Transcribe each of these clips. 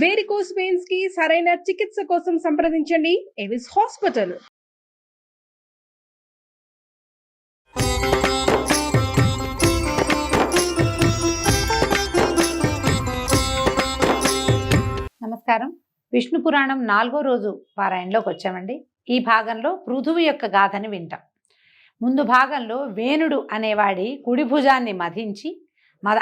Varicose veins కి సరైన చికిత్స కోసం సంప్రదించండి ఎవిస్ హాస్పిటల్. నమస్కారం. విష్ణు పురాణం 4వ రోజు పారాయణలోకి వచ్చామండి. ఈ భాగంలో పృథువు యొక్క గాథని వింటాం. ముందు భాగంలో వేణుడు అనేవాడి కుడి భుజాన్ని మధించి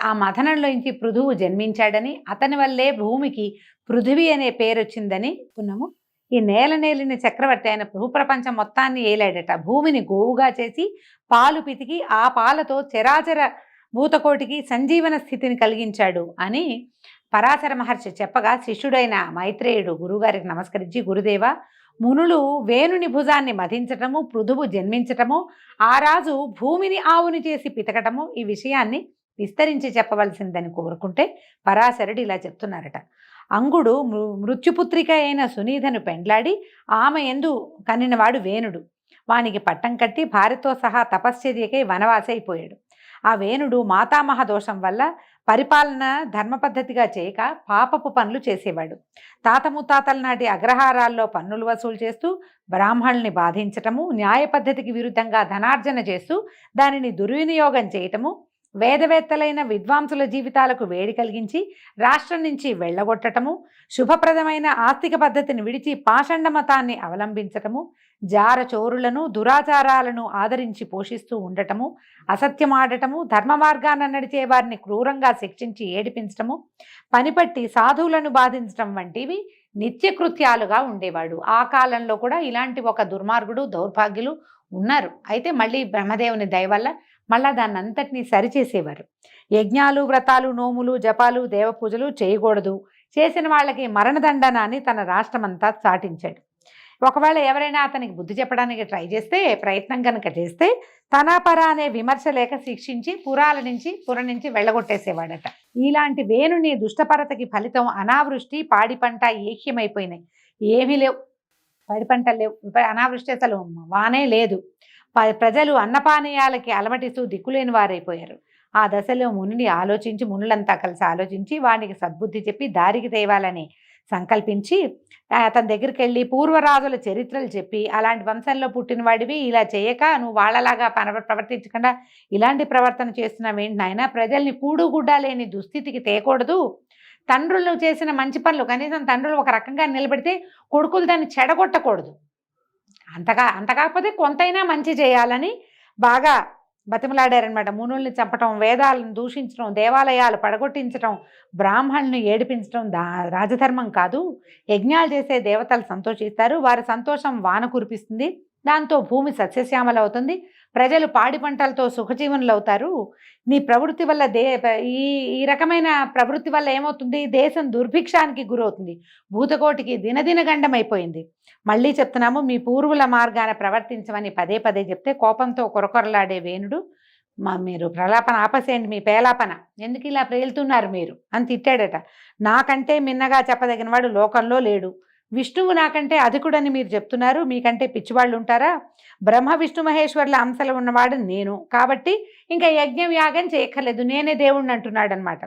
ఆ మథనంలోంచి పృథువు జన్మించాడని, అతని వల్లే భూమికి పృథివీ అనే పేరు వచ్చిందని అనుకున్నాము. ఈ నేలిన చక్రవర్తి ఆయన భూప్రపంచం మొత్తాన్ని ఏలాడట. భూమిని గోవుగా చేసి పాలు పితికి ఆ పాలతో చరాచర భూతకోటికి సంజీవన స్థితిని కలిగించాడు అని పరాశర మహర్షి చెప్పగా, శిష్యుడైన మైత్రేయుడు గురువుగారికి నమస్కరించి, గురుదేవ, మునులు వేణుని భుజాన్ని మధించటము, పృథువు జన్మించటము, ఆ రాజు భూమిని ఆవుని చేసి పితకటము, ఈ విషయాన్ని విస్తరించి చెప్పవలసిందని కోరుకుంటే పరాశరుడు ఇలా చెప్తున్నారట. అంగుడు మృత్యుపుత్రిక అయిన సునీధను పెండ్లాడి ఆమె యందు కనినవాడు వేణుడు. వానికి పట్టం కట్టి భార్యతో సహా తపశ్చర్యకై వనవాసి అయిపోయాడు. ఆ వేణుడు మాతామహ దోషం వల్ల పరిపాలన ధర్మపద్ధతిగా చేయక పాపపు పనులు చేసేవాడు. తాత ముత్తాతల నాటి అగ్రహారాల్లో పన్నులు వసూలు చేస్తూ బ్రాహ్మణుల్ని బాధించటము, న్యాయ పద్ధతికి విరుద్ధంగా ధనార్జన చేస్తూ దానిని దుర్వినియోగం చేయటము, వేదవేత్తలైన విద్వాంసుల జీవితాలకు వేడి కలిగించి రాష్ట్రం నుంచి వెళ్ళగొట్టటము, శుభప్రదమైన ఆస్తిక పద్ధతిని విడిచి పాషండ మతాన్ని అవలంబించటము, జార చోరులను దురాచారాలను ఆదరించి పోషిస్తూ ఉండటము, అసత్యమాడటము, ధర్మ మార్గాన నడిచే వారిని క్రూరంగా శిక్షించి ఏడిపించటము, పనిపట్టి సాధువులను బాధించటం వంటివి నిత్యకృత్యాలుగా ఉండేవాడు. ఆ కాలంలో కూడా ఇలాంటి ఒక దుర్మార్గుడు దౌర్భాగ్యులు ఉన్నారు. అయితే మళ్ళీ బ్రహ్మదేవుని దయ వల్ల మళ్ళా దాన్ని అంతటినీ సరిచేసేవారు. యజ్ఞాలు, వ్రతాలు, నోములు, జపాలు, దేవపూజలు చేయకూడదు, చేసిన వాళ్ళకి మరణదండన అని తన రాష్ట్రమంతా చాటించాడు. ఒకవేళ ఎవరైనా అతనికి బుద్ధి చెప్పడానికి ట్రై చేస్తే, ప్రయత్నం కనుక చేస్తే తనాపర అనే విమర్శ లేక శిక్షించి పుర నుంచి వెళ్ళగొట్టేసేవాడట. ఇలాంటి వేణుని దుష్టపరతకి ఫలితం అనావృష్టి, పాడి పంట ఏక్యమైపోయినాయి. ఏమీ లేవు, పాడి పంటలు లేవు, అనావృష్టి, అసలు వానే లేదు. ప్రజలు అన్నపానీయాలకి అలమటిస్తూ దిక్కులేని వారైపోయారు. ఆ దశలో మునులంతా కలిసి ఆలోచించి వానికి సద్బుద్ధి చెప్పి దారికి తేవాలని సంకల్పించి అతని దగ్గరికి వెళ్ళి పూర్వరాజుల చరిత్రలు చెప్పి, అలాంటి వంశంలో పుట్టినవాడివి, ఇలా చేయక నువ్వు వాళ్ళలాగా ప్రవర్తించకుండా ఇలాంటి ప్రవర్తన చేస్తున్నావేంటి నాయన, ప్రజల్ని కూడుగుడ్డ లేని దుస్థితికి తేకూడదు, తండ్రులు చేసిన మంచి పనులు కనీసం తండ్రులు ఒక రకంగా నిలబెడితే కొడుకులు దాన్ని చెడగొట్టకూడదు, అంత కాకపోతే కొంతైనా మంచి చేయాలని బాగా బతిమలాడారనమాట. మునుల్ని చంపటం, వేదాలను దూషించడం, దేవాలయాలు పడగొట్టించడం, బ్రాహ్మణులను ఏడిపించడం రాజధర్మం కాదు. యజ్ఞాలు చేసే దేవతలు సంతోషిస్తారు, వారి సంతోషం వాన కురిపిస్తుంది, దాంతో భూమి సస్యశ్యామల అవుతుంది, ప్రజలు పాడి పంటలతో సుఖజీవనులు అవుతారు. నీ ప్రవృత్తి వల్ల ఈ రకమైన ప్రవృత్తి వల్ల ఏమవుతుంది, దేశం దుర్భిక్షానికి గురవుతుంది, భూతకోటికి దినదిన గండమైపోయింది. మళ్ళీ చెప్తున్నాము, మీ పూర్వుల మార్గాన ప్రవర్తించమని పదే పదే చెప్తే కోపంతో కొరకొరలాడే వేణుడు, మీరు ప్రలాపన ఆపసేయండి, మీ పేలాపన ఎందుకు ఇలా ప్రేలుతున్నారు మీరు అని తిట్టాడట. నాకంటే మిన్నగా చెప్పదగిన వాడు లోకంలో లేడు, విష్ణువు నాకంటే అధికుడని మీరు చెప్తున్నారు, మీకంటే పిచ్చివాళ్ళు ఉంటారా, బ్రహ్మ విష్ణు మహేశ్వర్ల అంశలు ఉన్నవాడు నేను, కాబట్టి ఇంకా యజ్ఞం యాగం చేయక్కర్లేదు, నేనే దేవుణ్ణి అంటున్నాడు అనమాట.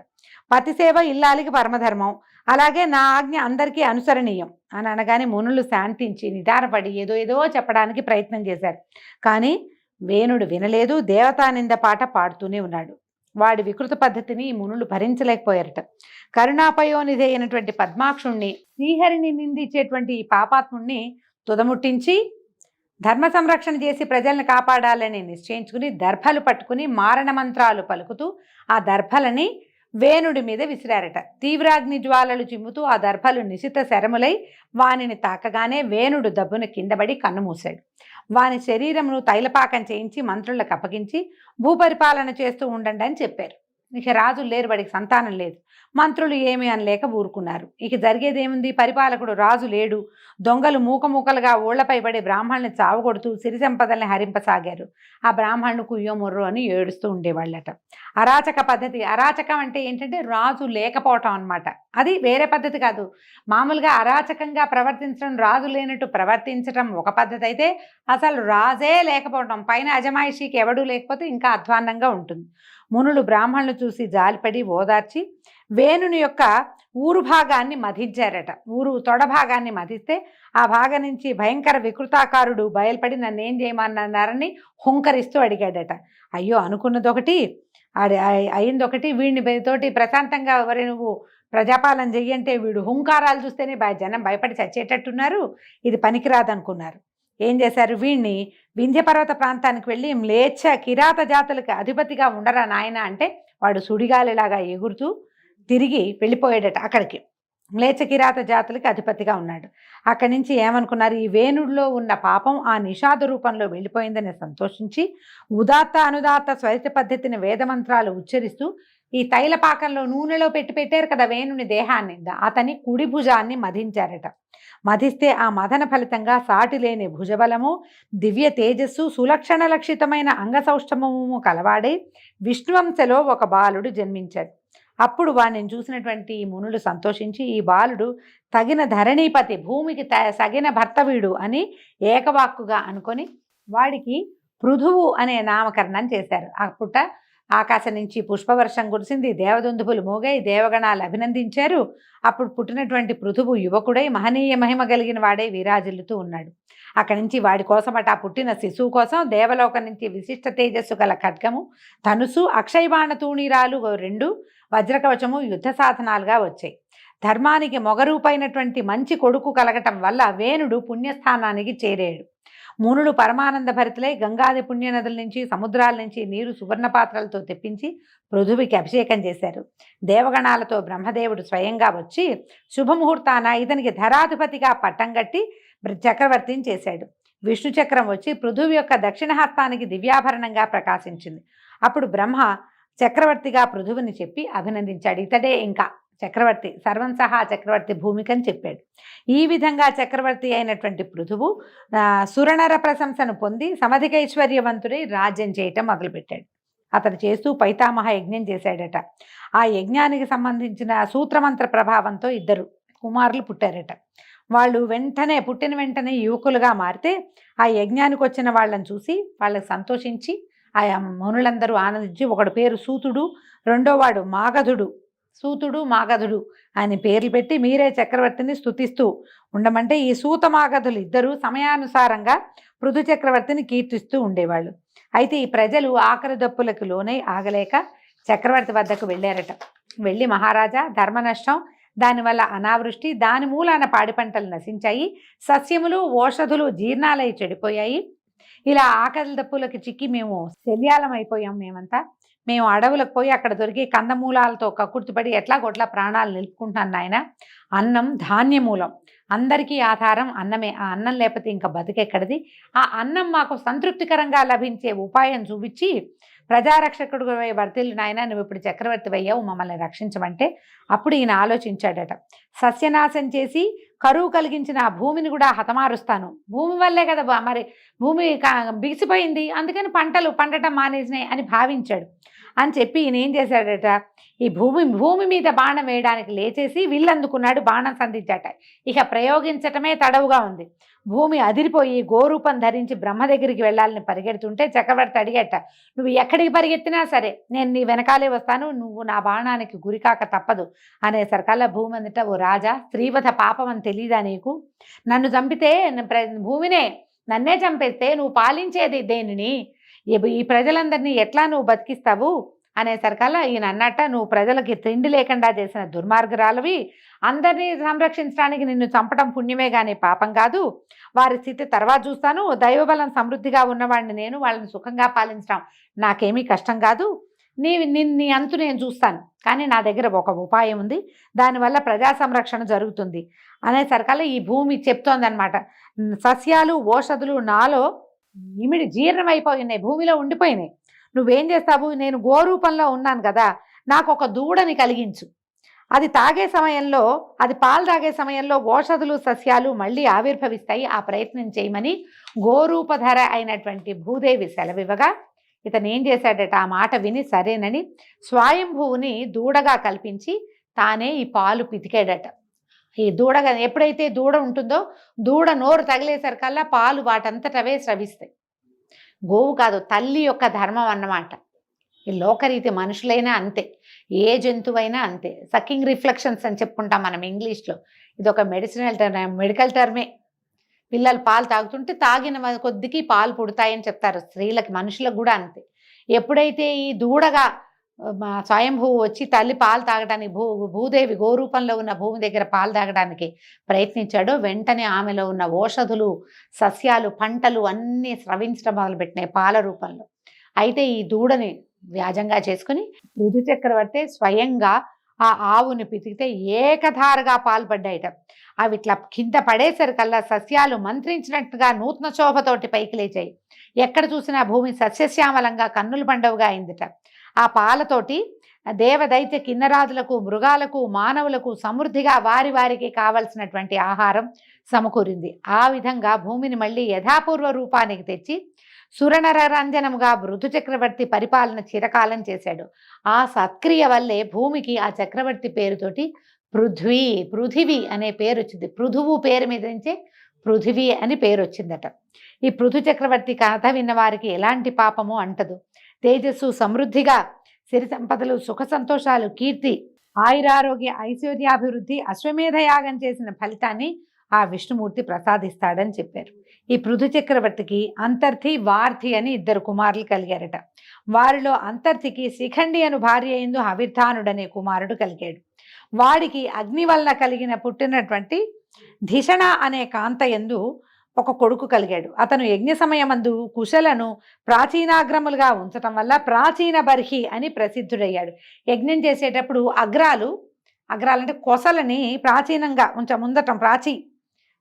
పతిసేవ ఇల్లాలికి పరమధర్మం, అలాగే నా ఆజ్ఞ అందరికీ అనుసరణీయం అని అనగానే మునులు శాంతించి నిదానపడి ఏదో చెప్పడానికి ప్రయత్నం చేశారు. కానీ వేణుడు వినలేదు, దేవతానింద పాట పాడుతూనే ఉన్నాడు. వాడి వికృత పద్ధతిని మునులు భరించలేకపోయారట. కరుణాపయోనిధి అయినటువంటి పద్మాక్షుణ్ణి, శ్రీహరిని నిందించేటువంటి ఈ పాపాత్ముణ్ణి తుదముట్టించి ధర్మ సంరక్షణ చేసి ప్రజల్ని కాపాడాలని నిశ్చయించుకుని దర్భలు పట్టుకుని మారణ మంత్రాలు పలుకుతూ ఆ దర్భలని వేణుడి మీద విసిరారట. తీవ్రాగ్ని జ్వాలలు చిమ్ముతూ ఆ దర్భలు నిశిత శరములై వానిని తాకగానే వేణుడు దబ్బున కిందబడి కన్నుమూశాడు. వాని శరీరమును తైలపాకం చేయించి మంత్రులకు అప్పగించి భూపరిపాలన చేస్తూ ఉండండి అని చెప్పారు. ఇక రాజులు లేరు, వాడికి సంతానం లేదు, మంత్రులు ఏమీ అనలేక ఊరుకున్నారు. ఇక జరిగేదేముంది, పరిపాలకుడు రాజు లేడు, దొంగలు మూకముక్కలుగా ఊళ్లపై పడి బ్రాహ్మణుల్ని చావగొడుతూ సిరి సంపదల్ని హరింపసాగారు. ఆ బ్రాహ్మణుడు కుయ్యో ముర్రో అని ఏడుస్తూ ఉండేవాళ్ళట. అరాచక పద్ధతి, అరాచకం అంటే ఏంటంటే రాజు లేకపోవటం అనమాట. అది వేరే పద్ధతి కాదు. మామూలుగా అరాచకంగా ప్రవర్తించడం, రాజు లేనట్టు ప్రవర్తించడం ఒక పద్ధతి అయితే, అసలు రాజే లేకపోవడం, పైన అజమాయిషీకి ఎవడూ లేకపోతే ఇంకా అధ్వాన్నంగా ఉంటుంది. మునులు బ్రాహ్మణులు చూసి జాలిపడి ఓదార్చి వేణుని యొక్క ఊరు భాగాన్ని మధించారట. ఊరు తొడ భాగాన్ని మధిస్తే ఆ భాగం నుంచి భయంకర వికృతాకారుడు బయలుపడి నన్ను ఏం చేయమన్నారని హుంకరిస్తూ అడిగాడట. అయ్యో, అనుకున్నదొకటి అయిందొకటి, వీడిని తోటి ప్రశాంతంగా ఎవరి నువ్వు ప్రజాపాలన చెయ్యంటే వీడు హుంకారాలు చూస్తేనే జనం భయపడి చచ్చేటట్టున్నారు, ఇది పనికిరాదనుకున్నారు. ఏం చేశారు, వీడిని వింధ్యపర్వత ప్రాంతానికి వెళ్ళి మ్లేచ్ఛ కిరాత జాతులకు అధిపతిగా ఉండరా నాయన అంటే వాడు సుడిగాలిలాగా ఎగురుతూ తిరిగి వెళ్ళిపోయాడట అక్కడికి. మ్లేచ్ఛ కిరాత జాతులకి అధిపతిగా ఉన్నాడు. అక్కడి నుంచి ఏమనుకున్నారు, ఈ వేణుడిలో ఉన్న పాపం ఆ నిషాద రూపంలో వెళ్ళిపోయిందని సంతోషించి ఉదాత్త అనుదాత్త స్వరిత పద్ధతిని వేదమంత్రాలు ఉచ్చరిస్తూ ఈ తైలపాకంలో నూనెలో పెట్టారు కదా వేణుని దేహాన్ని, అతని కుడి భుజాన్ని మధించారట. మధిస్తే ఆ మదన ఫలితంగా సాటి లేని భుజబలము, దివ్య తేజస్సు, సులక్షణ లక్షితమైన అంగసౌష్ఠమము కలవాడై విష్ణువంశలో ఒక బాలుడు జన్మించాడు. అప్పుడు వాడిని చూసినటువంటి మునులు సంతోషించి ఈ బాలుడు తగిన ధరణీపతి, భూమికి తగిన భర్త వీడు అని ఏకవాక్కుగా అనుకొని వాడికి పృథువు అనే నామకరణం చేశారు. అప్పుట ఆకాశం నుంచి పుష్పవర్షం కురిసింది, దేవదుందుపులు మోగాయి, దేవగణాలు అభినందించారు. అప్పుడు పుట్టినటువంటి పృథువు యువకుడై మహనీయ మహిమ కలిగిన వాడై విరాజిల్లుతూ ఉన్నాడు. అక్కడి నుంచి వాడి కోసమట ఆ పుట్టిన శిశువు కోసం దేవలోకం నుంచి విశిష్ట తేజస్సు గల ఖడ్గము, ధనుసు, అక్షయబాణ తూణీరాలు 2, వజ్రకవచము యుద్ధ సాధనాలుగా వచ్చాయి. ధర్మానికి మొగరూపైనటువంటి మంచి కొడుకు కలగటం వల్ల వేణుడు పుణ్యస్థానానికి చేరాడు. మునులు పరమానంద భరితులై గంగాది పుణ్యనదుల నుంచి సముద్రాల నుంచి నీరు సువర్ణ పాత్రలతో తెప్పించి పృథువికి అభిషేకం చేశారు. దేవగణాలతో బ్రహ్మదేవుడు స్వయంగా వచ్చి శుభముహూర్తాన ఇతనికి ధరాధిపతిగా పట్టం కట్టి చక్రవర్తిని చేశాడు. విష్ణు చక్రం వచ్చి పృథువి యొక్క దక్షిణ హస్తానికి దివ్యాభరణంగా ప్రకాశించింది. అప్పుడు బ్రహ్మ చక్రవర్తిగా పృథువిని చెప్పి అభినందించాడు. ఇతడే ఇంకా చక్రవర్తి, సర్వం సహా చక్రవర్తి భూమికని చెప్పాడు. ఈ విధంగా చక్రవర్తి అయినటువంటి పృథువు సురనర ప్రశంసను పొంది సమధికైశ్వర్యవంతుడై రాజ్యం చేయటం మొదలుపెట్టాడు. అతడు చేస్తూ పైతామహ యజ్ఞం చేశాడట. ఆ యజ్ఞానికి సంబంధించిన సూత్రమంత్ర ప్రభావంతో 2 కుమారులు పుట్టారట. వాళ్ళు పుట్టిన వెంటనే యువకులుగా మారితే ఆ యజ్ఞానికి వచ్చిన వాళ్ళని చూసి వాళ్ళకి సంతోషించి ఆ మునులందరూ ఆనందించి, ఒకడు పేరు సూతుడు, రెండోవాడు మాగధుడు, సూతుడు మాగధుడు అని పేర్లు పెట్టి మీరే చక్రవర్తిని స్తుతిస్తూ ఉండమంటే ఈ సూత మాగధులు 2 సమయానుసారంగా పృథు చక్రవర్తిని కీర్తిస్తూ ఉండేవాళ్ళు. అయితే ఈ ప్రజలు ఆఖరి దప్పులకు లోనై ఆగలేక చక్రవర్తి వద్దకు వెళ్ళారట. వెళ్ళి మహారాజా, ధర్మ నష్టం, దానివల్ల అనావృష్టి, దాని మూలాన పాడి పంటలు నశించాయి, సస్యములు ఓషధులు జీర్ణాలై చెడిపోయాయి, ఇలా ఆకలి దప్పులకి చిక్కి మేము శల్యాలం అయిపోయాం. మేము అడవులకు పోయి అక్కడ దొరికి కందమూలాలతో కక్కుర్తిపడి ఎట్లాగొట్లా ప్రాణాలు నిలుపుకుంటున్నాను నాయన. అన్నం ధాన్యమూలం, అందరికీ ఆధారం అన్నమే. ఆ అన్నం లేకపోతే ఇంకా బతికెక్కడిది? ఆ అన్నం మాకు సంతృప్తికరంగా లభించే ఉపాయం చూపించి ప్రజారక్షకుడు వర్తిల్లు నాయన, నువ్వు ఇప్పుడు చక్రవర్తి అయ్యావు, మమ్మల్ని రక్షించమంటే అప్పుడు ఈయన ఆలోచించాడట. సస్యనాశం చేసి కరువు కలిగించిన ఆ భూమిని కూడా హతమారుస్తాను. భూమి వల్లే కదా మరి భూమి బిగిసిపోయింది, అందుకని పంటలు పండటం మానేసినాయి అని భావించాడు. అని చెప్పి ఈయన ఏం చేశాడట, ఈ భూమి మీద బాణం వేయడానికి లేచేసి విల్లందుకున్నాడు, బాణం సంధించాట. ఇక ప్రయోగించటమే తడవుగా ఉంది. భూమి అదిరిపోయి గోరూపం ధరించి బ్రహ్మ దగ్గరికి వెళ్ళాలని పరిగెడుతుంటే చక్రవర్తి అడిగట, నువ్వు ఎక్కడికి పరిగెత్తినా సరే నేను నీ వెనకాలే వస్తాను, నువ్వు నా బాణానికి గురికాక తప్పదు అనేసరికల్లా భూమి అందుట, ఓ రాజా, స్త్రీవధ పాపం అని తెలీదా నీకు? నన్ను చంపితే నన్నే చంపేస్తే నువ్వు పాలించేది దేనిని? ఈ ప్రజలందరినీ ఎట్లా నువ్వు బతికిస్తావు అనేసరికల్లా ఈయన అన్నట్ట, నువ్వు ప్రజలకి తిండి లేకుండా చేసిన దుర్మార్గురాలవి, అందరినీ సంరక్షించడానికి నిన్ను చంపడం పుణ్యమే కానీ పాపం కాదు. వారి స్థితి తర్వాత చూస్తాను. దైవబలం సమృద్ధిగా ఉన్నవాడిని నేను, వాళ్ళని సుఖంగా పాలించడం నాకేమీ కష్టం కాదు. నీ అంతు నేను చూస్తాను, కానీ నా దగ్గర ఒక ఉపాయం ఉంది, దానివల్ల ప్రజా సంరక్షణ జరుగుతుంది అనేసరికల్లా ఈ భూమి చెప్తోందనమాట, సస్యాలు ఓషధులు నాలో ఇమిడి జీర్ణమైపోయినాయి, భూమిలో ఉండిపోయినాయి. నువ్వేం చేస్తావు? నేను గోరూపంలో ఉన్నాను కదా, నాకు ఒక దూడని కలిగించు. అది పాలు తాగే సమయంలో ఓషధులు సస్యాలు మళ్ళీ ఆవిర్భవిస్తాయి, ఆ ప్రయత్నం చేయమని గోరూపధర అయినటువంటి భూదేవి సెలవివ్వగా ఇతను ఏం చేశాడట, ఆ మాట విని సరేనని స్వయంభువుని దూడగా కల్పించి తానే ఈ పాలు పితికాడట. ఈ దూడగా ఎప్పుడైతే దూడ ఉంటుందో దూడ నోరు తగిలేసరికల్లా పాలు వాటంతటవే స్రవిస్తాయి. గోవు కాదు, తల్లి యొక్క ధర్మం అన్నమాట. ఈ లోకరీతి మనుషులైనా అంతే, ఏ జంతువైనా అంతే. సకింగ్ రిఫ్లెక్షన్స్ అని చెప్పుకుంటాం మనం ఇంగ్లీష్లో. ఇది ఒక మెడికల్ టర్మే. పిల్లలు పాలు తాగుతుంటే తాగిన కొద్దికి పాలు పుడతాయని చెప్తారు. స్త్రీలకి, మనుషులకు కూడా అంతే. ఎప్పుడైతే ఈ దూడగా స్వయంభువు వచ్చి తల్లి పాలు తాగడానికి భూదేవి గోరూపంలో ఉన్న భూమి దగ్గర పాలు తాగడానికి ప్రయత్నించాడో వెంటనే ఆమెలో ఉన్న ఓషధులు, సస్యాలు, పంటలు అన్నీ స్రవించడం మొదలుపెట్టినాయి పాల రూపంలో. అయితే ఈ దూడని వ్యాజంగా చేసుకుని ఋతు చక్రవర్తి స్వయంగా ఆ ఆవుని పితికితే ఏకధారగా పాలు పడ్డాయిట. అవి ఇట్లా కింద పడేసరికల్లా సస్యాలు మంత్రించినట్టుగా నూతన శోభతోటి పైకి లేచాయి. ఎక్కడ చూసినా భూమి సస్యశ్యామలంగా కన్నుల పండువగా అయిందిట. ఆ పాలతోటి దేవదైత్య కిన్నరాజులకు, మృగాలకు, మానవులకు సమృద్ధిగా వారి వారికి కావలసినటువంటి ఆహారం సమకూరింది. ఆ విధంగా భూమిని మళ్ళీ యథాపూర్వ రూపానికి తెచ్చి సురనర రంజనముగా ఋతు చక్రవర్తి పరిపాలన చిరకాలం చేశాడు. ఆ సత్క్రియ వల్లే భూమికి ఆ చక్రవర్తి పేరుతోటి పృథివీ అనే పేరు వచ్చింది. పృథువు పేరు మీద నుంచే పృథివీ అని పేరు వచ్చిందట. ఈ పృథు చక్రవర్తి కథ విన్న వారికి ఎలాంటి పాపము అంటదు. తేజస్సు, సమృద్ధిగా, సిరి సంపదలు, సుఖ సంతోషాలు, కీర్తి, ఆయురారోగ్య, ఐశ్వర్యాభివృద్ధి, అశ్వమేధ యాగం చేసిన ఫలితాన్ని ఆ విష్ణుమూర్తి ప్రసాదిస్తాడని చెప్పారు. ఈ పృథు చక్రవర్తికి అంతర్థి, వార్థి అని 2 కుమారులు కలిగారట. వారిలో అంతర్థికి శిఖండి అను భార్య యందు హవిర్ధానుడనే కుమారుడు కలిగాడు. వాడికి అగ్ని వలన పుట్టినటువంటి ధిషణ అనే కాంత యందు ఒక కొడుకు కలిగాడు. అతను యజ్ఞ సమయమందు కుశలను ప్రాచీనాగ్రములుగా ఉంచటం వల్ల ప్రాచీన బర్హి అని ప్రసిద్ధుడయ్యాడు. యజ్ఞం చేసేటప్పుడు అగ్రాలంటే కొసలని ప్రాచీనంగా ముందటం,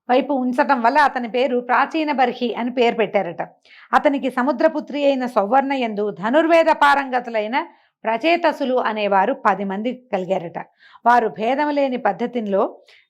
వైపు ఉంచటం వల్ల అతని పేరు ప్రాచీన బర్హి అని పేరు పెట్టారట. అతనికి సముద్రపుత్రి అయిన సౌవర్ణయందు ధనుర్వేద పారంగతులైన ప్రచేతసులు అనేవారు 10 మంది కలిగారట. వారు భేదము లేని పద్ధతిలో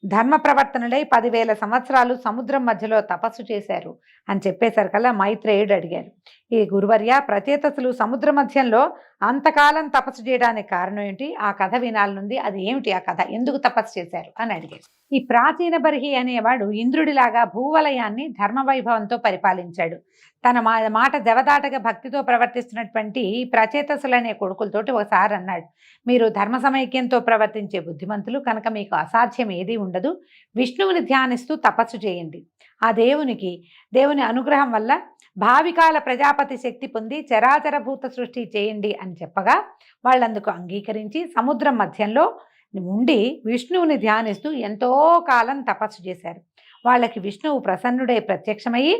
ధర్మ ప్రవర్తనలై 10,000 సంవత్సరాలు సముద్రం మధ్యలో తపస్సు చేశారు అని చెప్పేసరికల్లా మైత్రేయుడు అడిగారు, ఈ గురువర్య, ప్రచేతసులు సముద్ర మధ్యంలో అంతకాలం తపస్సు చేయడానికి కారణం ఏంటి? ఆ కథ వినాలనుంది, అది ఏమిటి ఆ కథ, ఎందుకు తపస్సు చేశారు అని అడిగారు. ఈ ప్రాచీన బర్హి అనేవాడు ఇంద్రుడిలాగా భూవలయాన్ని ధర్మవైభవంతో పరిపాలించాడు. తన మాట జవదాటగా భక్తితో ప్రవర్తిస్తున్నటువంటి ప్రచేతసులనే కొడుకులతోటి ఒకసారి అన్నాడు, మీరు ధర్మ సమైక్యంతో ప్రవర్తించే బుద్ధిమంతులు కనుక మీకు అసాధ్యం ఏదీ ఉండదు. విష్ణువుని ధ్యానిస్తూ తపస్సు చేయండి. ఆ దేవుని అనుగ్రహం వల్ల భావికాల ప్రజాపతి శక్తి పొంది చరాచరభూత సృష్టి చేయండి అని చెప్పగా వాళ్ళందుకు అంగీకరించి సముద్రం మధ్యంలో ఉండి విష్ణువుని ధ్యానిస్తూ ఎంతో కాలం తపస్సు చేశారు. వాళ్ళకి విష్ణువు ప్రసన్నుడై ప్రత్యక్షమయ్యి,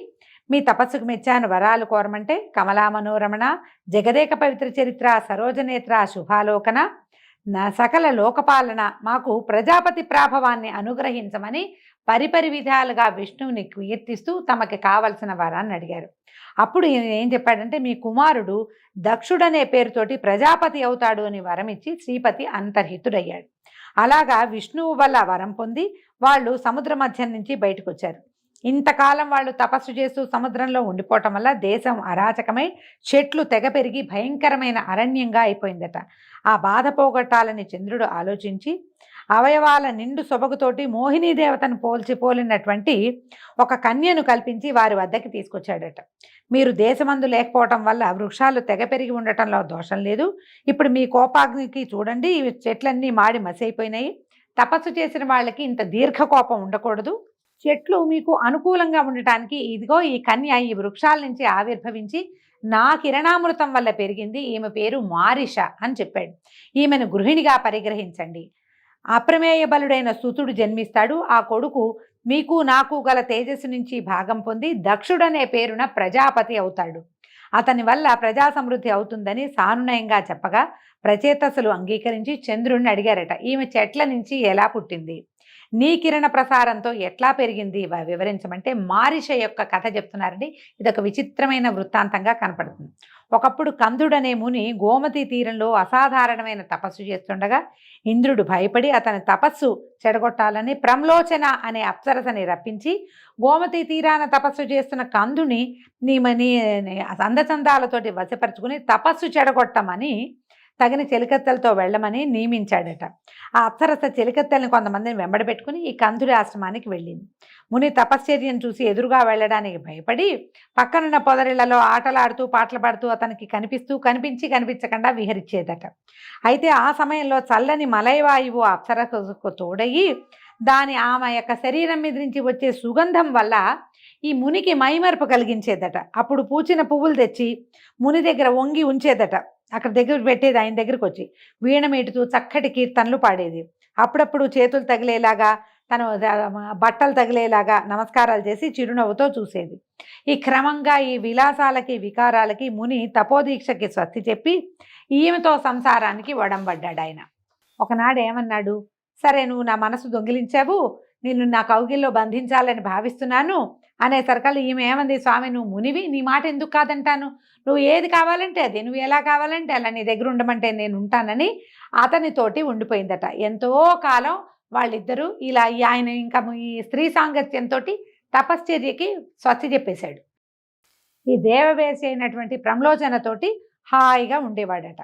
మీ తపస్సుకు మెచ్చాను, వరాలు కోరమంటే కమలా మనోరమణ, జగదేక పవిత్ర చరిత్ర, సరోజనేత్ర, శుభాలోకన, సకల లోకపాలన, మాకు ప్రజాపతి ప్రాభవాన్ని అనుగ్రహించమని పరిపరి విధాలుగా విష్ణువుని కీర్తిస్తూ తమకి కావలసిన వరాన్ని అడిగారు. అప్పుడు ఏం చెప్పాడంటే, మీ కుమారుడు దక్షుడనే పేరుతోటి ప్రజాపతి అవుతాడు అని వరం ఇచ్చి శ్రీపతి అంతర్హితుడయ్యాడు. అలాగా విష్ణువు వల్ల వరం పొంది వాళ్ళు సముద్ర మధ్యం నుంచి బయటకు వచ్చారు. ఇంతకాలం వాళ్ళు తపస్సు చేస్తూ సముద్రంలో ఉండిపోవటం వల్ల దేశం అరాచకమై చెట్లు తెగ పెరిగి భయంకరమైన అరణ్యంగా అయిపోయిందట. ఆ బాధ పోగొట్టాలని చంద్రుడు ఆలోచించి అవయవాల నిండు సొబగుతోటి మోహినీ దేవతను పోలినటువంటి ఒక కన్యను కల్పించి వారి వద్దకి తీసుకొచ్చాడట. మీరు దేశమందు లేకపోవటం వల్ల వృక్షాలు తెగ పెరిగి ఉండటంలో దోషం లేదు. ఇప్పుడు మీ కోపాగ్నికి చూడండి, ఈ చెట్లన్నీ మాడి మసైపోయినాయి. తపస్సు చేసిన వాళ్ళకి ఇంత దీర్ఘ కోపం ఉండకూడదు. చెట్లు మీకు అనుకూలంగా ఉండటానికి ఇదిగో ఈ కన్య ఈ వృక్షాల నుంచి ఆవిర్భవించి నా కిరణామృతం వల్ల పెరిగింది. ఈమె పేరు మారిష అని చెప్పాడు. ఈమెను గృహిణిగా పరిగ్రహించండి. అప్రమేయ బలుడైన సుతుడు జన్మిస్తాడు. ఆ కొడుకు మీకు నాకు గల తేజస్సు నుంచి భాగం పొంది దక్షుడనే పేరున ప్రజాపతి అవుతాడు. అతని వల్ల ప్రజా సమృద్ధి అవుతుందని సానునయంగా చెప్పగా ప్రచేతసులు అంగీకరించి చంద్రుడిని అడిగారట, ఈమె చెట్ల నుంచి ఎలా పుట్టింది, నీ కిరణ ప్రసారంతో ఎట్లా పెరిగింది వివరించమంటే మారిష యొక్క కథ చెప్తున్నారండి. ఇదొక విచిత్రమైన వృత్తాంతంగా కనపడుతుంది. ఒకప్పుడు కందుడనే ముని గోమతి తీరంలో అసాధారణమైన తపస్సు చేస్తుండగా ఇంద్రుడు భయపడి అతని తపస్సు చెడగొట్టాలని ప్రమ్లోచన అనే అప్సరసని రప్పించి గోమతి తీరాన తపస్సు చేస్తున్న కందుని అందచందాలతోటి వశపరుచుకుని తపస్సు చెడగొట్టమని తగిన చెలికత్తెలతో వెళ్ళమని నియమించాడట. ఆ అప్సరస చెలికత్తెల్ని కొంతమందిని వెంబడబెట్టుకుని ఈ కందుడి ఆశ్రమానికి వెళ్ళింది. ముని తపశ్చర్యను చూసి ఎదురుగా వెళ్ళడానికి భయపడి పక్కనున్న పొదరిళ్లలో ఆటలాడుతూ పాటలు పాడుతూ అతనికి కనిపించకుండా విహరించేదట. అయితే ఆ సమయంలో చల్లని మలయవాయువు అప్సరసకు తోడయి ఆమె యొక్క శరీరం మీద నుంచి వచ్చే సుగంధం వల్ల ఈ మునికి మైమరపు కలిగించేదట. అప్పుడు పూచిన పువ్వులు తెచ్చి ముని దగ్గర వంగి ఉంచేదట. అక్కడ దగ్గర పెట్టేది, ఆయన దగ్గరికి వచ్చి వీణ మీటుతూ చక్కటి కీర్తనలు పాడేది. అప్పుడప్పుడు చేతులు తగిలేలాగా, తన బట్టలు తగిలేలాగా నమస్కారాలు చేసి చిరునవ్వుతో చూసేది. ఈ క్రమంగా ఈ విలాసాలకి వికారాలకి ముని తపోదీక్షకి స్వస్తి చెప్పి ఈమెతో సంసారానికి ఒడంబడ్డాడు. ఆయన ఒకనాడు ఏమన్నాడు, సరే నువ్వు నా మనసు దొంగిలించావు, నిన్ను నా కౌగిల్లో బంధించాలని భావిస్తున్నాను అనేసరికల్లా ఈమె ఏమంది, స్వామి నువ్వు మునివి, నీ మాట ఎందుకు కాదంటాను, నువ్వు ఏది కావాలంటే అది, నువ్వు ఎలా కావాలంటే అలా, నీ దగ్గర ఉండమంటే నేను ఉంటానని అతనితోటి ఉండిపోయిందట. ఎంతో కాలం వాళ్ళిద్దరూ ఇలా ఆయన ఇంకా ఈ స్త్రీ సాంగత్యంతో తపశ్చర్యకి స్వస్తి చెప్పేశాడు. ఈ దేవవేసి అయినటువంటి ప్రమ్లోచనతోటి హాయిగా ఉండేవాడట.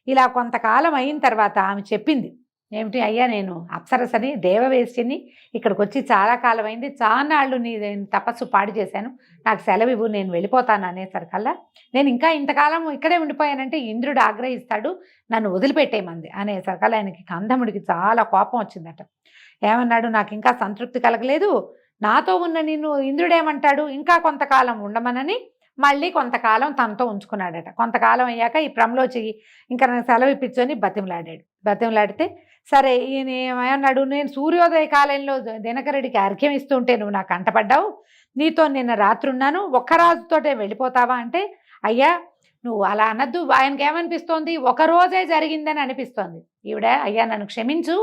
ఇలా కొంతకాలం అయిన తర్వాత ఆమె చెప్పింది, ఏమిటి అయ్యా, నేను అప్సరసని దేవవేశ్యని, ఇక్కడికి వచ్చి చాలా కాలం అయింది, చాలాళ్ళు నేను తపస్సు పాడు చేశాను, నాకు సెలవు ఇవ్వు, నేను వెళ్ళిపోతాను అనేసరికల్లా నేను ఇంకా ఇంతకాలం ఇక్కడే ఉండిపోయానంటే ఇంద్రుడు ఆగ్రహిస్తాడు, నన్ను వదిలిపెట్టేయమంది అనేసరికల్లా ఆయనకి కందముడికి చాలా కోపం వచ్చిందట. ఏమన్నాడు, నాకు ఇంకా సంతృప్తి కలగలేదు, నాతో ఉన్న నిన్ను ఇంద్రుడేమంటాడు, ఇంకా కొంతకాలం ఉండమనని మళ్ళీ కొంతకాలం తనతో ఉంచుకున్నాడట. కొంతకాలం అయ్యాక ఈ ప్రమ్లోచి ఇంకా నాకు సెలవు ఇప్పించని బతిమలాడితే సరే ఈయన ఏమన్నాడు, నేను సూర్యోదయ కాలంలో దినకరుడికి అర్ఘ్యం ఇస్తుంటే నువ్వు నాకు అంటపడ్డావు, నీతో నిన్న రాత్రి ఉన్నాను, ఒక్క రాజుతోటే వెళ్ళిపోతావా అంటే, అయ్యా నువ్వు అలా అనద్దు, ఆయనకి ఏమనిపిస్తోంది, ఒక రోజే జరిగిందని అనిపిస్తోంది. ఈవిడ, అయ్యా నన్ను క్షమించు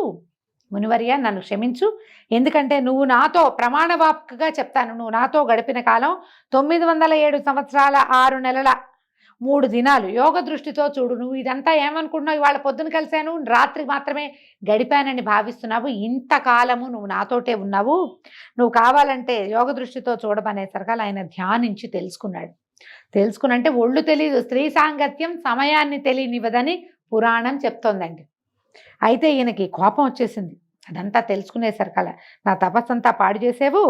మునివర్య, నన్ను క్షమించు, ఎందుకంటే నువ్వు నాతో ప్రమాణవాక్గా చెప్తాను, నువ్వు నాతో గడిపిన కాలం 907 సంవత్సరాల 6 నెలల 3 దినాలు, యోగ దృష్టితో చూడు, నువ్వు ఇదంతా ఏమనుకుంటున్నావు, ఇవాళ పొద్దున కలిశాను, రాత్రి మాత్రమే గడిపానని భావిస్తున్నావు, ఇంతకాలము నువ్వు నాతోటే ఉన్నావు, నువ్వు కావాలంటే యోగ దృష్టితో చూడమనేసరికి ఆయన ధ్యానించి తెలుసుకున్నంటే ఒళ్ళు తెలియదు, స్త్రీ సాంగత్యం సమయాన్ని తెలియనివ్వదని పురాణం చెప్తోందండి. అయితే ఈయనకి కోపం వచ్చేసింది, అదంతా తెలుసుకునేసరికల్లా నా తపస్సంతా పాడు చేసేవు,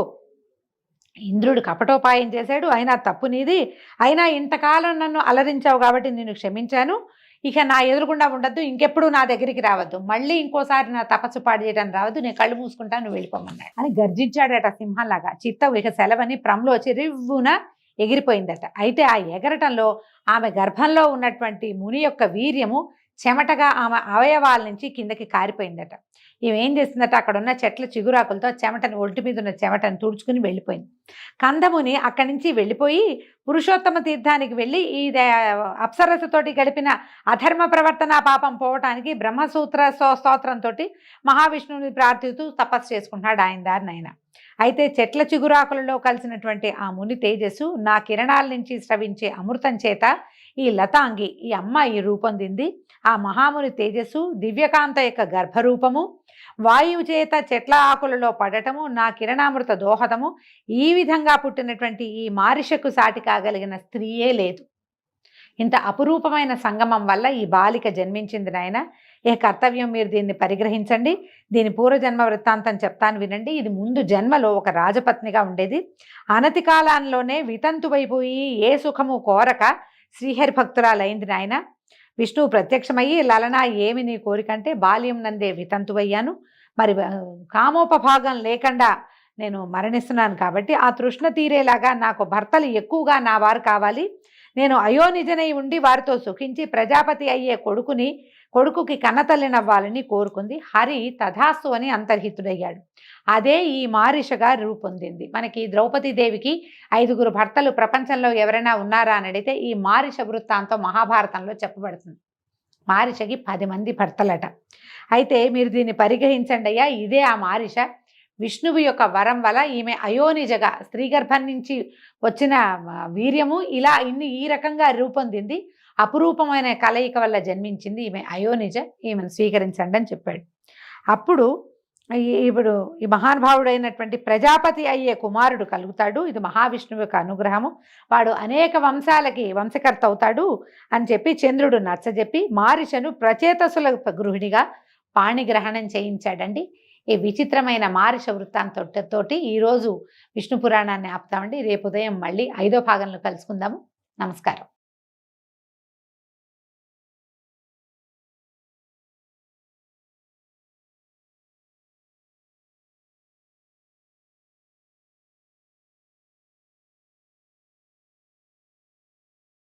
ఇంద్రుడు కపటోపాయం చేశాడు, అయినా తప్పు నీది, అయినా ఇంతకాలం నన్ను అలరించావు కాబట్టి నేను క్షమించాను, ఇక నా ఎదురుగుండా ఉండద్దు, ఇంకెప్పుడు నా దగ్గరికి రావద్దు, మళ్ళీ ఇంకోసారి నా తపస్సు పాడు చేయడానికి రావద్దు, నేను కళ్ళు మూసుకుంటాను, నువ్వు వెళ్ళిపోమన్నాడు అని గర్జించాడట సింహంలాగా. చిత్తవు ఇక సెలవని ప్రమ్లోచి రివ్వున ఎగిరిపోయిందట. అయితే ఆ ఎగరటంలో ఆమె గర్భంలో ఉన్నటువంటి ముని యొక్క వీర్యము చెమటగా ఆమె అవయవాల నుంచి కిందకి కారిపోయిందట. ఏం చేసిందట, అక్కడ ఉన్న చెట్ల చిగురాకులతో చెమటని, ఒంటి మీద ఉన్న చెమటను తుడుచుకుని వెళ్ళిపోయింది. కందముని అక్కడి నుంచి వెళ్ళిపోయి పురుషోత్తమ తీర్థానికి వెళ్ళి ఈ అప్సరసతోటి గడిపిన అధర్మ ప్రవర్తన పాపం పోవటానికి బ్రహ్మసూత్ర స్తోత్రంతో మహావిష్ణువుని ప్రార్థిస్తూ తపస్సు చేసుకుంటున్నాడు ఆయన దారిని ఆయన. అయితే చెట్ల చిగురాకులలో కలిసినటువంటి ఆ ముని తేజస్సు నా కిరణాల నుంచి స్రవించే అమృతం చేత ఈ లతాంగి, ఈ అమ్మాయి రూపొందింది. ఆ మహాముని తేజస్సు దివ్యకాంత యొక్క గర్భరూపము, వాయువు చేత చెట్ల ఆకులలో పడటము, నా కిరణామృత దోహదము, ఈ విధంగా పుట్టినటువంటి ఈ మారిషకు సాటి కాగలిగిన స్త్రీయే లేదు. ఇంత అపురూపమైన సంగమం వల్ల ఈ బాలిక జన్మించింది నాయన. ఏ కర్తవ్యం మీరు దీన్ని పరిగ్రహించండి, దీని పూర్వజన్మ వృత్తాంతం చెప్తాను వినండి. ఇది ముందు జన్మలో ఒక రాజపత్నిగా ఉండేది. అనతి కాలంలోనే వితంతువైపోయి ఏ సుఖము కోరక శ్రీహరి భక్తురాలైంది నాయన. విష్ణువు ప్రత్యక్షమయ్యి, లలనా ఏమి నీ కోరికంటే, బాల్యం నందే వితంతువయ్యాను, మరి కామోపభాగం లేకుండా నేను మరణిస్తున్నాను కాబట్టి ఆ తృష్ణ తీరేలాగా నాకు భర్తలు ఎక్కువగా నా వారు కావాలి, నేను అయోనిజనై ఉండి వారితో సుఖించి ప్రజాపతి అయ్యే కొడుకుకి కన్నతల్లినవ్వాలని కోరుకుంది. హరి తథాస్తు అని అంతర్హితుడయ్యాడు. అదే ఈ మారిషగా రూపొందింది. మనకి ద్రౌపదీదేవికి 5 భర్తలు ప్రపంచంలో ఎవరైనా ఉన్నారా అని అడిగితే ఈ మారిష వృత్తాంతం మహాభారతంలో చెప్పబడుతుంది. మారిషకి 10 మంది భర్తలట. అయితే మీరు దీన్ని పరిగ్రహించండి అయ్యా, ఇదే ఆ మారిష. విష్ణువు యొక్క వరం వల్ల ఈమె అయోనిజగా, స్త్రీ గర్భం నుంచి వచ్చిన వీర్యము ఇలా ఈ రకంగా రూపొందింది. అపురూపమైన కలయిక వల్ల జన్మించింది ఈమె అయోనిజ, ఈమెను స్వీకరించండి అని చెప్పాడు. అప్పుడు ఇప్పుడు ఈ మహానుభావుడైనటువంటి ప్రజాపతి అయ్యే కుమారుడు కలుగుతాడు. ఇది మహావిష్ణువు యొక్క అనుగ్రహము. వాడు అనేక వంశాలకి వంశకర్త అవుతాడు అని చెప్పి చంద్రుడు నచ్చజెప్పి మారిషను ప్రచేతసుల గృహిణిగా పాణిగ్రహణం చేయించాడండి. ఈ విచిత్రమైన మారిష వృత్తాంతోటి ఈరోజు విష్ణు పురాణాన్ని ఆపుతామండి. రేపు ఉదయం మళ్ళీ 5వ భాగంలో కలుసుకుందాము. నమస్కారం.